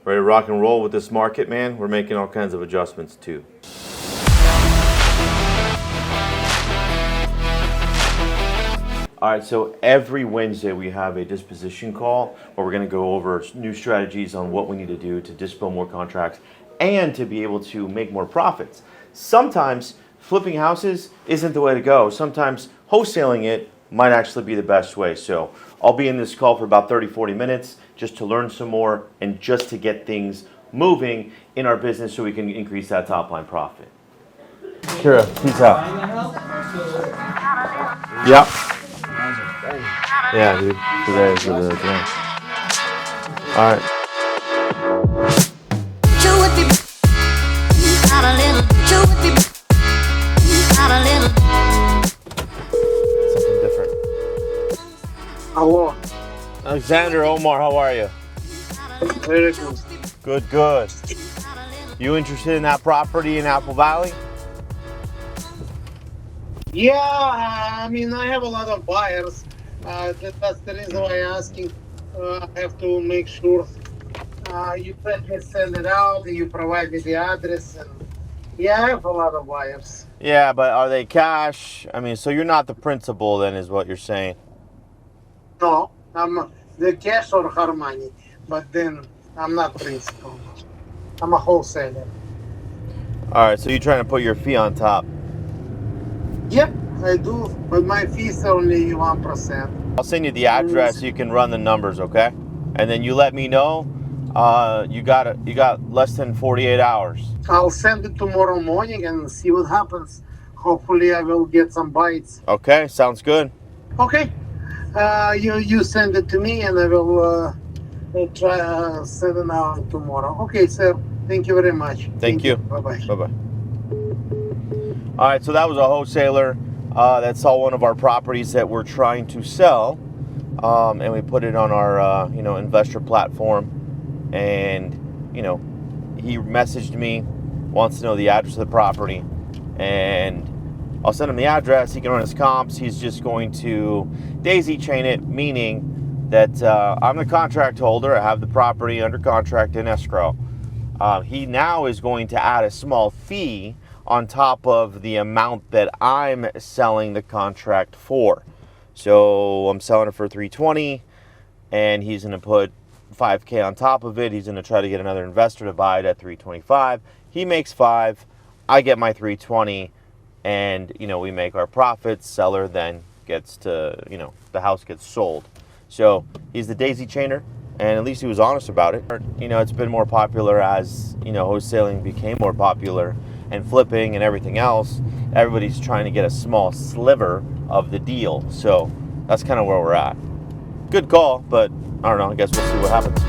Ready to rock and roll with this market, man? We're making all kinds of adjustments too. All right, so every Wednesday we have a disposition call where we're going to go over new strategies on what we need to do to dispose more contracts and to be able to make more profits. Sometimes flipping houses isn't the way to go. Sometimes wholesaling it might actually be the best way. So I'll be in this call for about 30-40 minutes just to learn some more and just to get things moving in our business so we can increase that top line profit. Kira, peace out. Yep. Yeah, dude. Today is the day. All right. Something different. Hello. Alexander, Omar, how are you? Very good. Good, good. You interested in that property in Apple Valley? Yeah, I mean, I have a lot of buyers. That's the reason why I'm asking. I have to make sure you let me send it out and you provide me the address. And yeah, I have a lot of buyers. Yeah, but are they cash? I mean, so you're not the principal then is what you're saying. No, I'm the cash or hard money, but then I'm not principal. I'm a wholesaler. All right, so you're trying to put your fee on top. Yep, I do, but my fees are only 1%. I'll send you the address so you can run the numbers, okay? And then you let me know. You got less than 48 hours. I'll send it tomorrow morning and see what happens. Hopefully, I will get some bites. Okay, sounds good. Okay, you send it to me and I will try send it out tomorrow. Okay, sir. Thank you very much. Thank you. Bye-bye. Bye-bye. All right, so that was a wholesaler that saw one of our properties that we're trying to sell, and we put it on our investor platform. And he messaged me, wants to know the address of the property, and I'll send him the address. He can run his comps. He's just going to daisy chain it, meaning that I'm the contract holder. I have the property under contract in escrow. He now is going to add a small fee on top of the amount that I'm selling the contract for. So I'm selling it for $320, and he's going to put $5K on top of it. He's going to try to get another investor to buy it at $325. He makes $5, I get my $320, and we make our profits. Seller then gets to the house gets sold. So he's the daisy chainer, and at least he was honest about it. It's been more popular as wholesaling became more popular, and flipping and everything else. Everybody's trying to get a small sliver of the deal. So that's kind of where we're at. Good call, but I don't know. I guess we'll see what happens.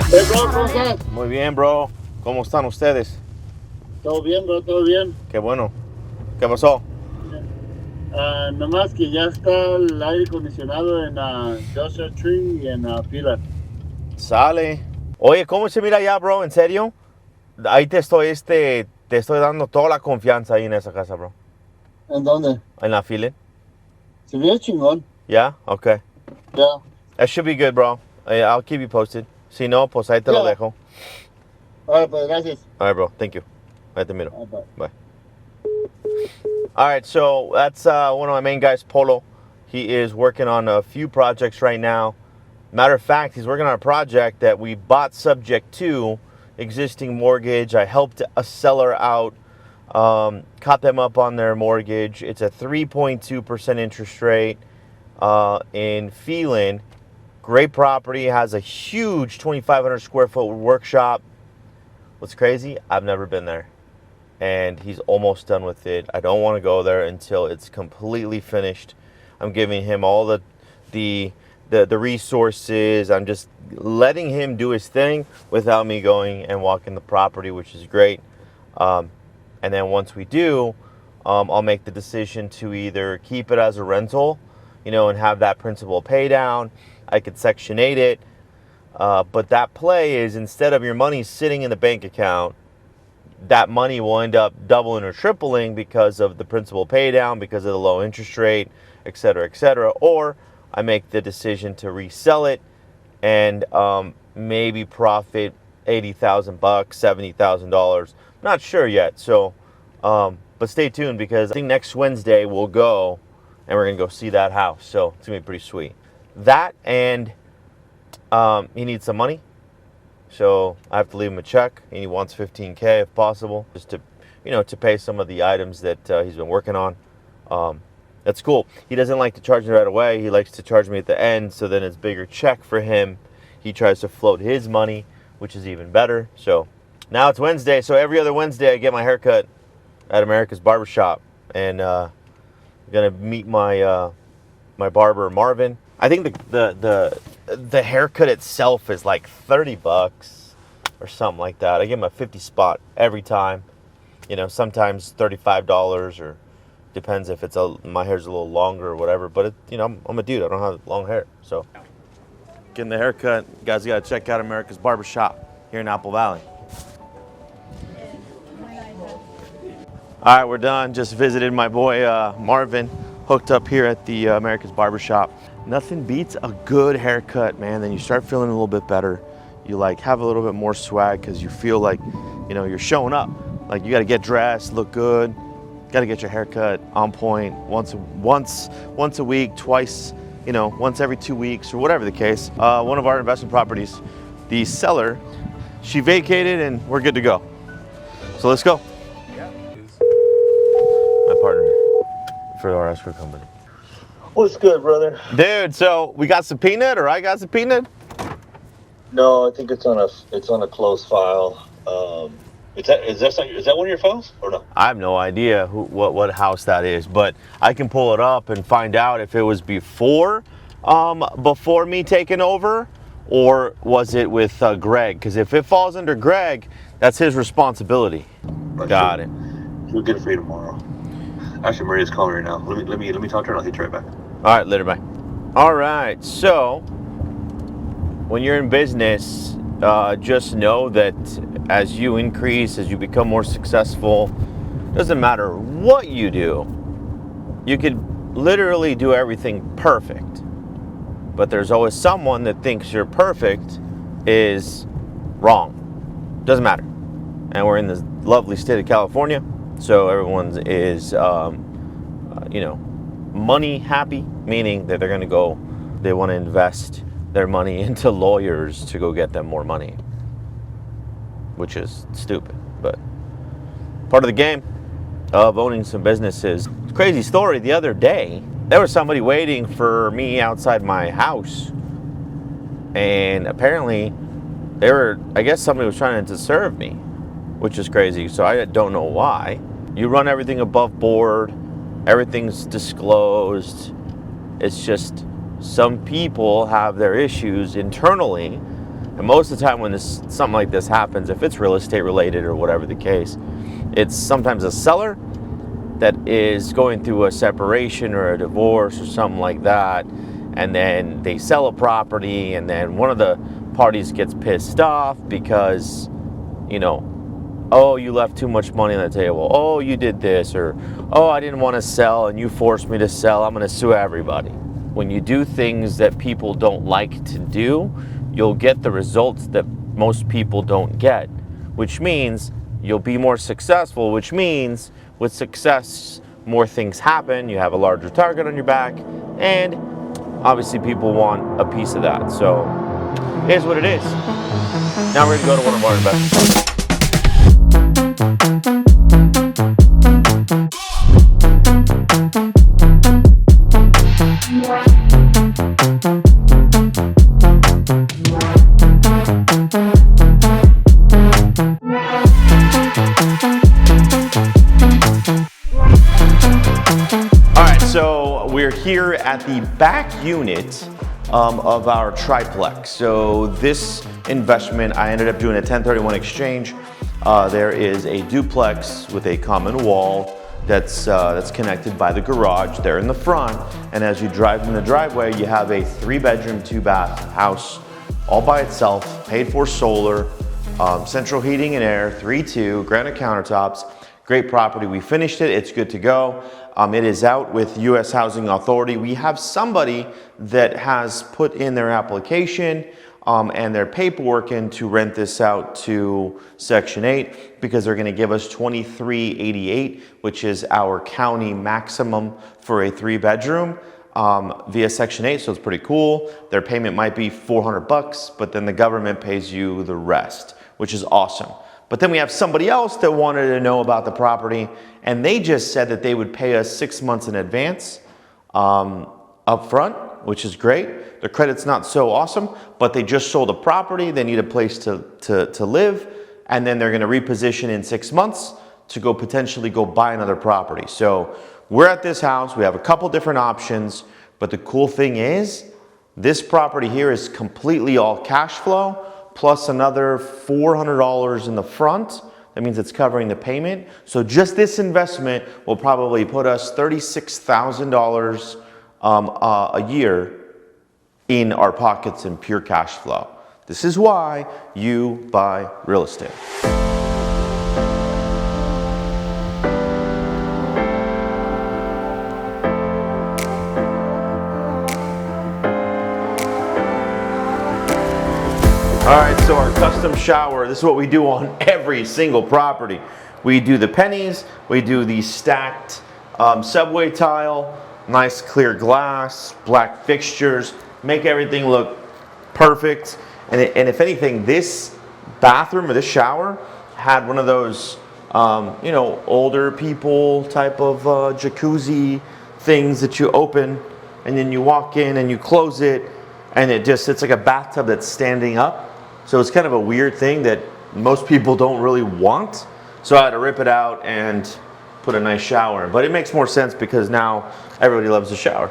Hey, bro, ¿cómo estás? Muy bien, bro. ¿Cómo están ustedes? Todo bien, bro, todo bien. Qué bueno. ¿Qué pasó? Nomás que ya está el aire acondicionado en Joshua Tree y en Pilar. Sale. Oye, ¿cómo se mira allá, bro? ¿En serio? Ahí te estoy dando toda la confianza ahí en esa casa, bro. ¿En dónde? En la fila. Se ve chingón. Yeah? Okay. Yeah. That should be good, bro. I'll keep you posted. Si no, pues ahí te lo dejo. All right, pues, gracias. All right, bro. Thank you. Ahí te miro. Bye. Bye. All right, so that's one of my main guys, Polo. He is working on a few projects right now. Matter of fact, he's working on a project that we bought subject to existing mortgage. I helped a seller out, caught them up on their mortgage. It's a 3.2% interest rate in Phelan. Great property, has a huge 2,500 square foot workshop. What's crazy? I've never been there. And he's almost done with it. I don't want to go there until it's completely finished. I'm giving him all the resources. I'm just letting him do his thing without me going and walking the property, which is great. And then once we do, I'll make the decision to either keep it as a rental, and have that principal pay down. I could Section 8 it. But that play is, instead of your money sitting in the bank account, that money will end up doubling or tripling because of the principal pay down, because of the low interest rate, etc., or I make the decision to resell it and maybe profit $80,000, $70,000. Not sure yet. So, but stay tuned, because I think next Wednesday we'll go and we're gonna go see that house. So it's gonna be pretty sweet. That, and he needs some money, so I have to leave him a check, and he wants $15K if possible, just to, to pay some of the items that he's been working on. That's cool. He doesn't like to charge me right away. He likes to charge me at the end, so then it's a bigger check for him. He tries to float his money, which is even better. So now it's Wednesday, so every other Wednesday I get my haircut at America's Barbershop, and I'm gonna meet my my barber Marvin. I think the haircut itself is like $30 or something like that. I give him a 50 spot every time. Sometimes $35, or depends if it's my hair's a little longer or whatever. But I'm a dude. I don't have long hair, so getting the haircut. You guys gotta check out America's Barbershop here in Apple Valley. All right, we're done. Just visited my boy Marvin, hooked up here at the America's Barbershop. Nothing beats a good haircut, man. Then you start feeling a little bit better. You have a little bit more swag, because you feel like, you're showing up. Like, you got to get dressed, look good. Got to get your haircut on point once a week, twice, once every 2 weeks, or whatever the case. One of our investment properties, the seller, she vacated, and we're good to go. So let's go. My partner for our escrow company. What's good, brother? Dude, so we got subpoenaed, or I got subpoenaed? No, I think it's on a closed file. Is that one of your files or no? I have no idea what house that is, but I can pull it up and find out if it was before me taking over, or was it with Greg? Because if it falls under Greg, that's his responsibility. Got it. We'll get it for you tomorrow. Actually, Maria's calling right now. Let me talk to her, and I'll hit you right back. All right, later, bye. All right, so when you're in business, just know that as you increase, as you become more successful, doesn't matter what you do, you could literally do everything perfect. But there's always someone that thinks you're perfect is wrong. Doesn't matter. And we're in this lovely state of California, so everyone is, money happy, meaning that they're going to go, they want to invest their money into lawyers to go get them more money, which is stupid, but part of the game of owning some businesses. Crazy story, the other day, there was somebody waiting for me outside my house, and apparently I guess somebody was trying to serve me, which is crazy, so I don't know why. You run everything above board, everything's disclosed. It's just some people have their issues internally, and most of the time when something like this happens, if it's real estate related or whatever the case, it's sometimes a seller that is going through a separation or a divorce or something like that, and then they sell a property, and then one of the parties gets pissed off because, oh, you left too much money on the table. Oh, you did this, or oh, I didn't want to sell and you forced me to sell. I'm going to sue everybody. When you do things that people don't like to do, you'll get the results that most people don't get, which means you'll be more successful, which means with success, more things happen. You have a larger target on your back, and obviously people want a piece of that. So here's what it is. Now we're going to go to one of our investors. So we're here at the back unit of our triplex. So this investment, I ended up doing a 1031 exchange. There is a duplex with a common wall that's connected by the garage there in the front. And as you drive in the driveway, you have a 3-bedroom, 2-bath house all by itself, paid for solar, central heating and air, 3.2, granite countertops. Great property. We finished it. It's good to go. It is out with U.S. Housing Authority. We have somebody that has put in their application and their paperwork in to rent this out to Section 8 because they're going to give us $23.88, which is our county maximum for a 3-bedroom via Section 8. So it's pretty cool. Their payment might be $400, but then the government pays you the rest, which is awesome. But then we have somebody else that wanted to know about the property, and they just said that they would pay us 6 months in advance up front, which is great. Their credit's not so awesome, but they just sold a property. They need a place to live, and then they're going to reposition in 6 months to go potentially go buy another property. So we're at this house. We have a couple different options, but the cool thing is this property here is completely all cash flow plus another $400 in the front. That means it's covering the payment. So just this investment will probably put us $36,000 a year in our pockets in pure cash flow. This is why you buy real estate. All right, so our custom shower, this is what we do on every single property. We do the pennies, we do the stacked subway tile, nice clear glass, black fixtures, make everything look perfect. And if anything, this bathroom or this shower had one of those, older people type of jacuzzi things that you open and then you walk in and you close it and it's like a bathtub that's standing up. So it's kind of a weird thing that most people don't really want. So I had to rip it out and put a nice shower in. But it makes more sense because now everybody loves a shower.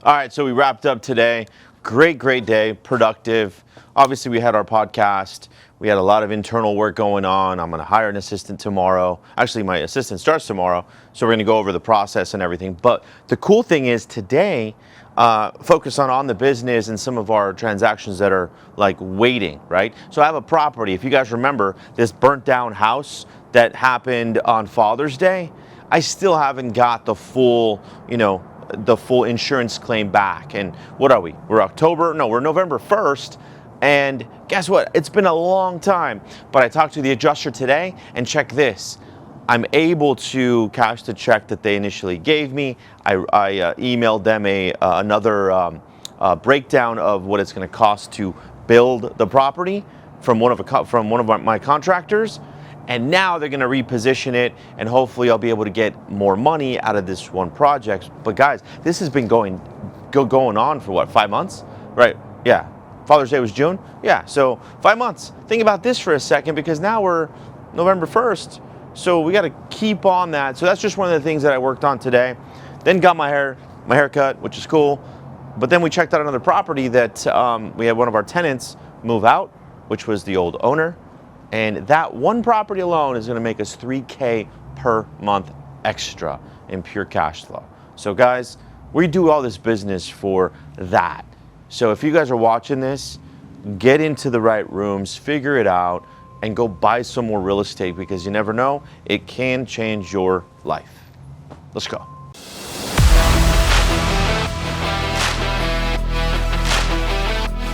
All right, so we wrapped up today. Great day, productive. Obviously, we had our podcast. We had a lot of internal work going on. I'm going to hire an assistant tomorrow. Actually, my assistant starts tomorrow. So we're going to go over the process and everything. But the cool thing is today, focus on the business and some of our transactions that are like waiting, right? So I have a property. If you guys remember this burnt down house that happened on Father's Day, I still haven't got the full, the full insurance claim back. And what are we? We're November 1st. And guess what? It's been a long time. But I talked to the adjuster today and check this. I'm able to cash the check that they initially gave me. I emailed them another breakdown of what it's going to cost to build the property from one of my contractors, and now they're going to reposition it, and hopefully I'll be able to get more money out of this one project. But guys, this has been going on for what, 5 months, right? Yeah, Father's Day was June. Yeah, so 5 months. Think about this for a second, because now we're November 1st. So we got to keep on that. So that's just one of the things that I worked on today. Then got my haircut, which is cool. But then we checked out another property that we had one of our tenants move out, which was the old owner. And that one property alone is going to make us $3K per month extra in pure cash flow. So guys, we do all this business for that. So if you guys are watching this, get into the right rooms, figure it out, and go buy some more real estate, because you never know, it can change your life. Let's go.